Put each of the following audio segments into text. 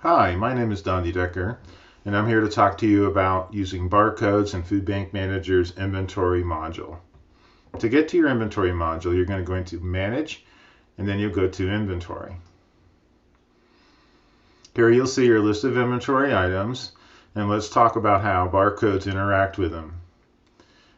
Hi, my name is Don Decker, and I'm here to talk to you about using barcodes in FoodBank Manager's inventory module. To get to your inventory module, you're going to go into Manage, and then you'll go to Inventory. Here you'll see your list of inventory items, and let's talk about how barcodes interact with them.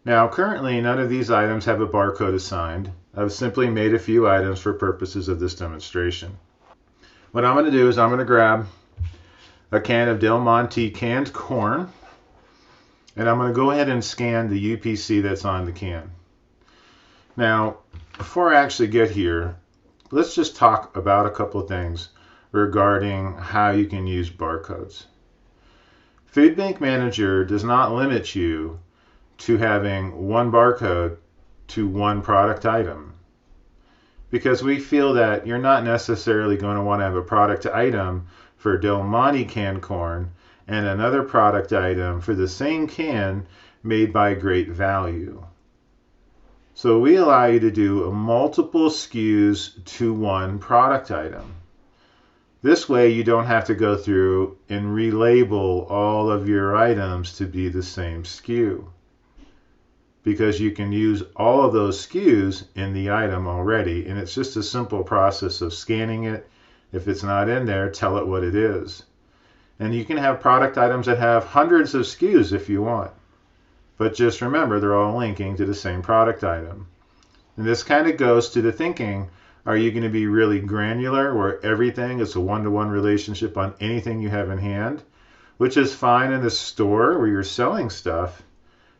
Now, currently, none of these items have a barcode assigned. I've simply made a few items for purposes of this demonstration. What I'm going to do is I'm going to grab a can of Del Monte canned corn, and I'm going to go ahead and scan the UPC that's on the can. Now, before I actually get here, let's just talk about a couple of things regarding how you can use barcodes. FoodBank Manager does not limit you to having one barcode to one product item, because we feel that you're not necessarily going to want to have a product item for Del Monte canned corn and another product item for the same can made by Great Value. So we allow you to do multiple SKUs to one product item. This way you don't have to go through and relabel all of your items to be the same SKU, because you can use all of those SKUs in the item already, and it's just a simple process of scanning it. If it's not in there, tell it what it is. And you can have product items that have hundreds of SKUs if you want. But just remember, they're all linking to the same product item. And this kind of goes to the thinking, are you going to be really granular where everything is a one-to-one relationship on anything you have in hand? Which is fine in the store where you're selling stuff,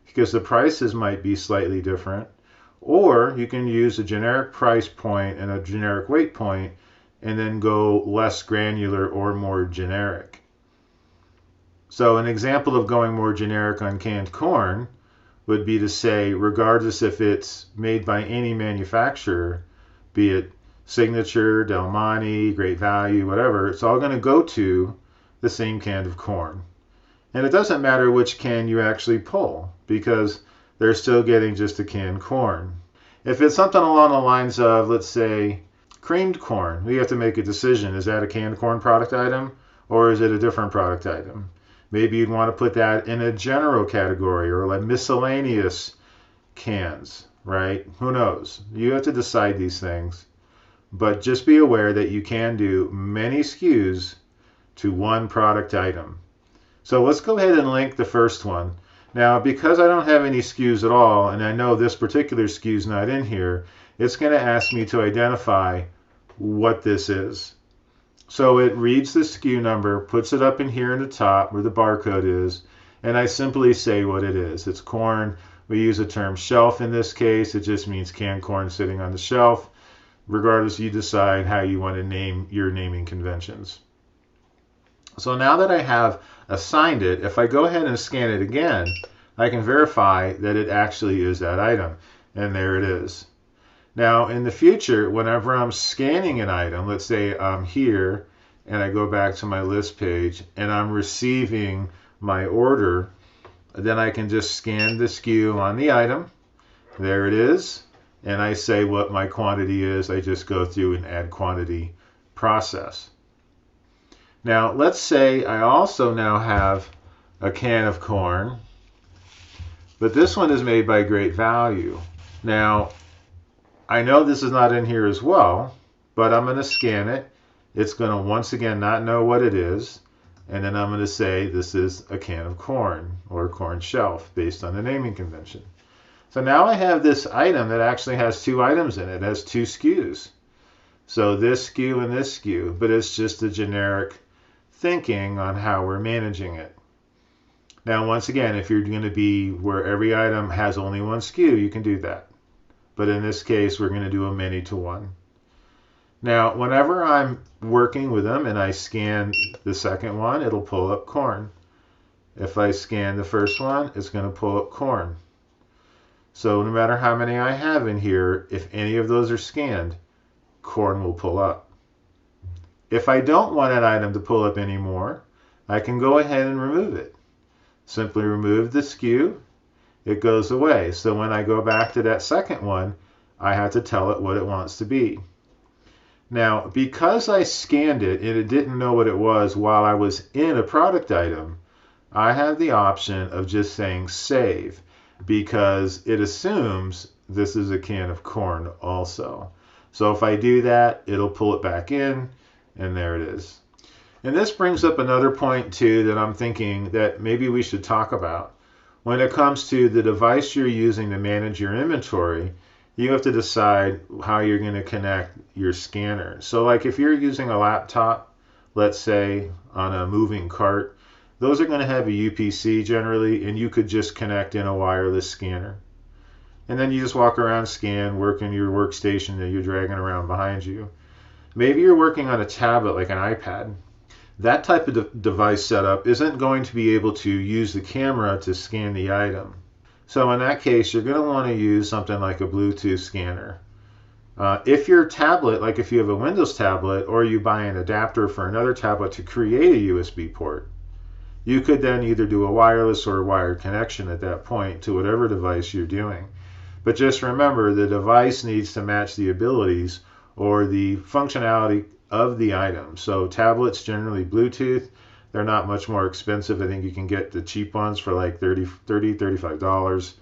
because the prices might be slightly different. Or you can use a generic price point and a generic weight point and then go less granular or more generic. So an example of going more generic on canned corn would be to say, regardless if it's made by any manufacturer, be it Signature, Del Monte, Great Value, whatever, it's all going to go to the same can of corn. And it doesn't matter which can you actually pull, because they're still getting just a canned corn. If it's something along the lines of, let's say, creamed corn, we have to make a decision. Is that a canned corn product item, or is it a different product item? Maybe you'd want to put that in a general category or like miscellaneous cans, right? Who knows? You have to decide these things. But just be aware that you can do many SKUs to one product item. So let's go ahead and link the first one. Now, because I don't have any SKUs at all, and I know this particular SKU is not in here, it's going to ask me to identify what this is. So it reads the SKU number, puts it up in here in the top where the barcode is, and I simply say what it is. It's corn. We use the term shelf in this case. It just means canned corn sitting on the shelf. Regardless, you decide how you want to name your naming conventions. So now that I have assigned it, if I go ahead and scan it again, I can verify that it actually is that item. And there it is. Now, in the future, whenever I'm scanning an item, let's say I'm here and I go back to my list page and I'm receiving my order, then I can just scan the SKU on the item. There it is. And I say what my quantity is. I just go through and add quantity process. Now, let's say I also now have a can of corn, but this one is made by Great Value. Now, I know this is not in here as well, but I'm going to scan it. It's going to once again not know what it is, and then I'm going to say this is a can of corn or corn shelf based on the naming convention. So now I have this item that actually has two items in it. It has two SKUs. So this SKU and this SKU, but it's just a generic thinking on how we're managing it. Now, once again, if you're going to be where every item has only one SKU, you can do that. But in this case, we're going to do a many to one. Now, whenever I'm working with them and I scan the second one, it'll pull up corn. If I scan the first one, it's going to pull up corn. So no matter how many I have in here, if any of those are scanned, corn will pull up. If I don't want an item to pull up anymore, I can go ahead and remove it. Simply remove the SKU. It goes away. So when I go back to that second one, I have to tell it what it wants to be. Now, because I scanned it and it didn't know what it was while I was in a product item, I have the option of just saying save because it assumes this is a can of corn also. So if I do that, it'll pull it back in, and there it is. And this brings up another point too that I'm thinking that maybe we should talk about. When it comes to the device you're using to manage your inventory, you have to decide how you're going to connect your scanner. So like if you're using a laptop, let's say on a moving cart, those are going to have a UPC generally, and you could just connect in a wireless scanner. And then you just walk around, scan, work in your workstation that you're dragging around behind you. Maybe you're working on a tablet like an iPad. That type of device setup isn't going to be able to use the camera to scan the item. So in that case, you're going to want to use something like a Bluetooth scanner. If your tablet, like if you have a Windows tablet, or you buy an adapter for another tablet to create a USB port, you could then either do a wireless or a wired connection at that point to whatever device you're doing. But just remember, the device needs to match the abilities or the functionality of the item. So tablets generally Bluetooth, they're not much more expensive. I think you can get the cheap ones for like $35.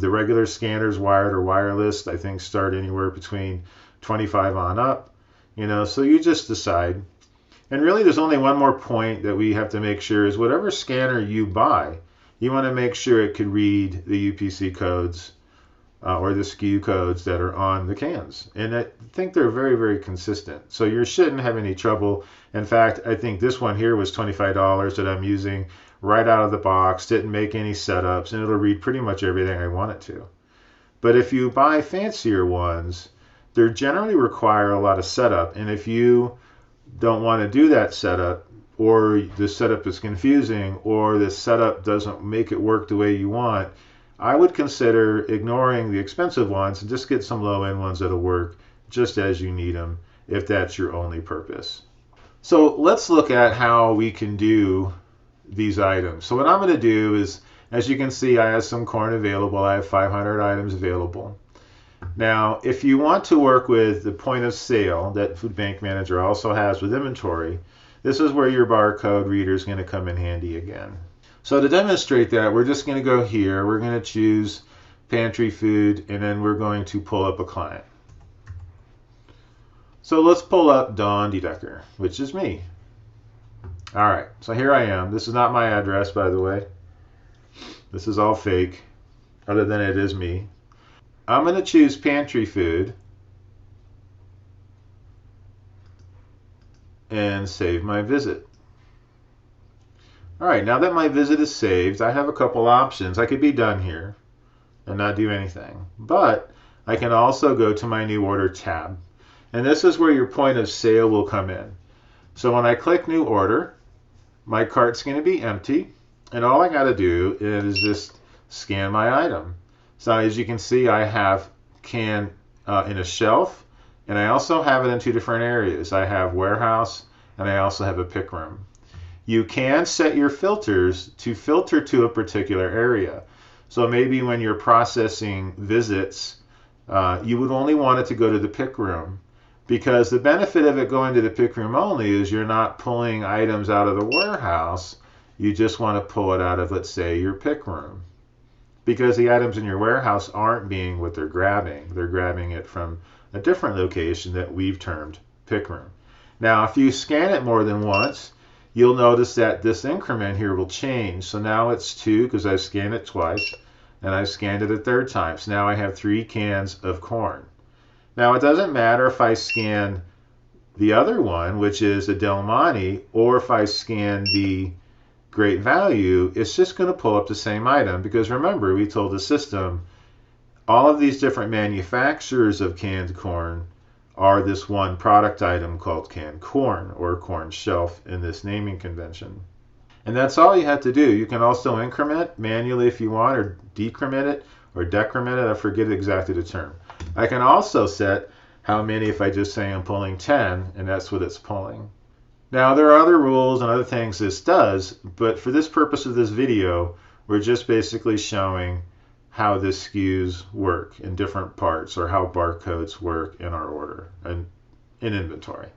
The regular scanners, wired or wireless, I think start anywhere between $25 on up. So you just decide. And really there's only one more point that we have to make sure is whatever scanner you buy, you want to make sure it could read the UPC codes or the SKU codes that are on the cans. And I think they're very, very consistent. So you shouldn't have any trouble. In fact, I think this one here was $25 that I'm using right out of the box, didn't make any setups, and it'll read pretty much everything I want it to. But if you buy fancier ones, they generally require a lot of setup. And if you don't want to do that setup, or the setup is confusing, or the setup doesn't make it work the way you want, I would consider ignoring the expensive ones and just get some low-end ones that'll work just as you need them if that's your only purpose. So let's look at how we can do these items. So what I'm going to do is, as you can see, I have some corn available. I have 500 items available. Now, if you want to work with the point of sale that FoodBank Manager also has with inventory, this is where your barcode reader is going to come in handy again. So to demonstrate that, we're just going to go here. We're going to choose pantry food, and then we're going to pull up a client. So let's pull up Dawn Dedecker, which is me. All right, so here I am. This is not my address, by the way. This is all fake, other than it is me. I'm going to choose pantry food and save my visit. All right, now that my visit is saved, I have a couple options. I could be done here and not do anything, but I can also go to my new order tab. And this is where your point of sale will come in. So when I click new order, my cart's going to be empty, and all I got to do is just scan my item. So as you can see, I have can in a shelf, and I also have it in two different areas. I have warehouse, and I also have a pick room. You can set your filters to filter to a particular area. So maybe when you're processing visits, you would only want it to go to the pick room, because the benefit of it going to the pick room only is you're not pulling items out of the warehouse. You just want to pull it out of, let's say, your pick room, because the items in your warehouse aren't being what they're grabbing. They're grabbing it from a different location that we've termed pick room. Now, if you scan it more than once, you'll notice that this increment here will change. So now it's 2 because I've scanned it twice, and I've scanned it a third time. So now I have 3 cans of corn. Now it doesn't matter if I scan the other one, which is a Del Monte, or if I scan the Great Value, it's just going to pull up the same item, because remember, we told the system all of these different manufacturers of canned corn are this one product item called canned corn, or corn shelf in this naming convention. And that's all you have to do. You can also increment manually if you want, or decrement it, or decrement it. I forget exactly the term. I can also set how many if I just say I'm pulling 10, and that's what it's pulling. Now, there are other rules and other things this does, but for this purpose of this video, we're just basically showing how the SKUs work in different parts, or how barcodes work in our order and in inventory.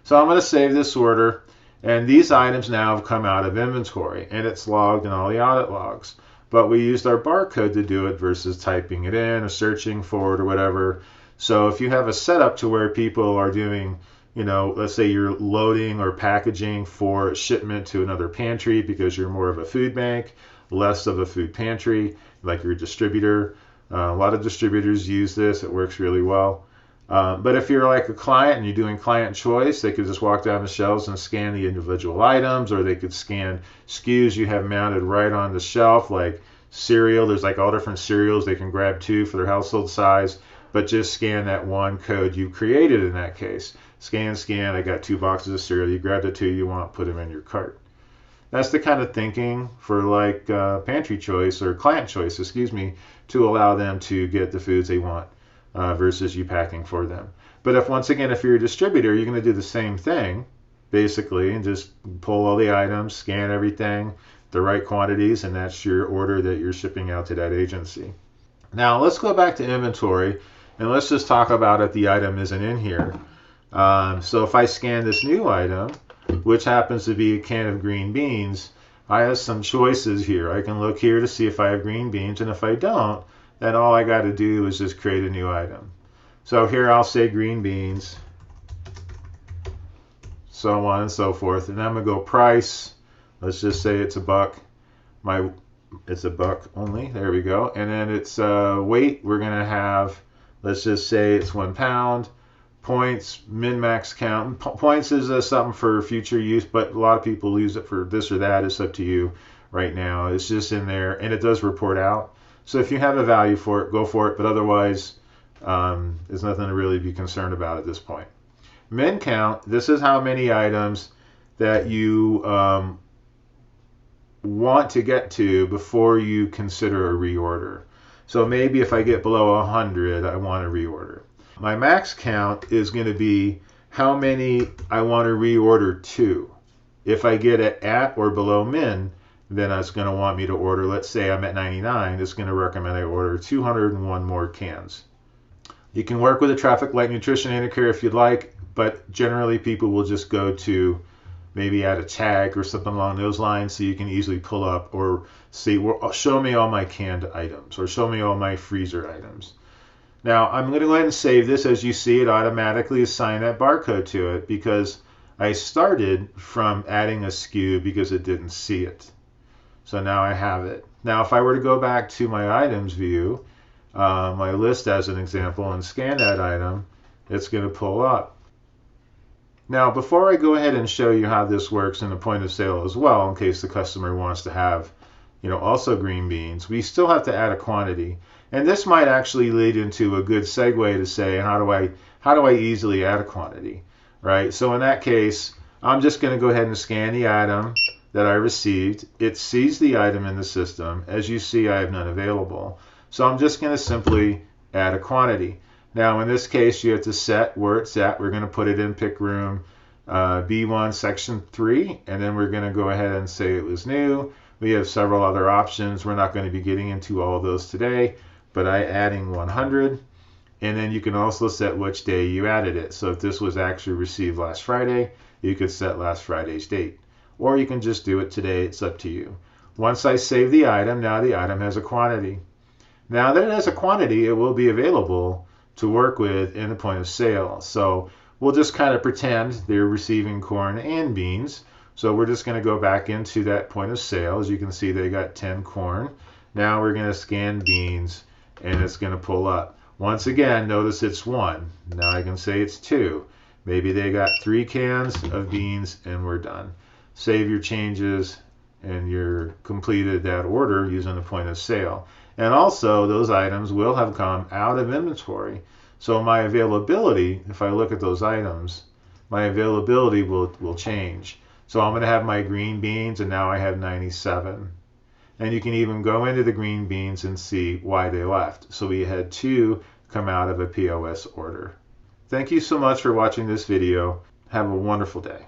So I'm going to save this order, and these items now have come out of inventory, and it's logged in all the audit logs. But we used our barcode to do it versus typing it in or searching for it or whatever. So if you have a setup to where people are doing, let's say you're loading or packaging for shipment to another pantry because you're more of a food bank, less of a food pantry, like your distributor. A lot of distributors use this. It works really well. But if you're like a client and you're doing client choice, they could just walk down the shelves and scan the individual items, or they could scan SKUs you have mounted right on the shelf, like cereal. There's like all different cereals. They can grab 2 for their household size, but just scan that one code you created in that case. Scan, I got 2 boxes of cereal. You grab the 2 you want, put them in your cart. That's the kind of thinking for like pantry choice or client choice, to allow them to get the foods they want versus you packing for them. But if you're a distributor, you're going to do the same thing basically and just pull all the items, scan everything, the right quantities, and that's your order that you're shipping out to that agency. Now let's go back to inventory and let's just talk about if the item isn't in here. So if I scan this new item, which happens to be a can of green beans, I have some choices here. I can look here to see if I have green beans, and if I don't, then all I got to do is just create a new item. So here I'll say green beans, so on and so forth, and I'm going to go price. Let's just say it's $1. It's $1 only. There we go. And then it's weight. We're going to have, let's just say it's 1 pound. Points, min-max count. Points is something for future use, but a lot of people use it for this or that. It's up to you right now. It's just in there, and it does report out. So if you have a value for it, go for it, but otherwise, there's nothing to really be concerned about at this point. Min count, this is how many items that you want to get to before you consider a reorder. So maybe if I get below 100, I want to reorder. My max count is going to be how many I want to reorder to. If I get it at or below min, then it's going to want me to order, let's say I'm at 99, it's going to recommend I order 201 more cans. You can work with a traffic light nutrition indicator if you'd like, but generally people will just go to maybe add a tag or something along those lines so you can easily pull up or see, well, show me all my canned items or show me all my freezer items. Now I'm going to go ahead and save this. As you see, it automatically assigned that barcode to it because I started from adding a SKU because it didn't see it. So now I have it. Now if I were to go back to my items view, my list as an example, and scan that item, it's going to pull up. Now before I go ahead and show you how this works in the point of sale as well, in case the customer wants to have, also green beans, we still have to add a quantity. And this might actually lead into a good segue to say, how do I easily add a quantity, right? So in that case, I'm just going to go ahead and scan the item that I received. It sees the item in the system. As you see, I have none available. So I'm just going to simply add a quantity. Now in this case, you have to set where it's at. We're going to put it in pick room B1 section 3, and then we're going to go ahead and say it was new. We have several other options. We're not going to be getting into all of those today, but I adding 100, and then you can also set which day you added it. So if this was actually received last Friday, you could set last Friday's date, or you can just do it today. It's up to you. Once I save the item, now the item has a quantity. Now that it has a quantity, it will be available to work with in the point of sale. So we'll just kind of pretend they're receiving corn and beans. So we're just going to go back into that point of sale. As you can see, they got 10 corn. Now we're going to scan beans, and it's going to pull up. Once again, notice it's 1. Now I can say it's 2. Maybe they got 3 cans of beans, and we're done. Save your changes, and you're completed that order using the point of sale. And also, those items will have come out of inventory. So my availability, if I look at those items, my availability will change. So I'm going to have my green beans, and now I have 97. And you can even go into the green beans and see why they left. So we had 2 come out of a POS order. Thank you so much for watching this video. Have a wonderful day.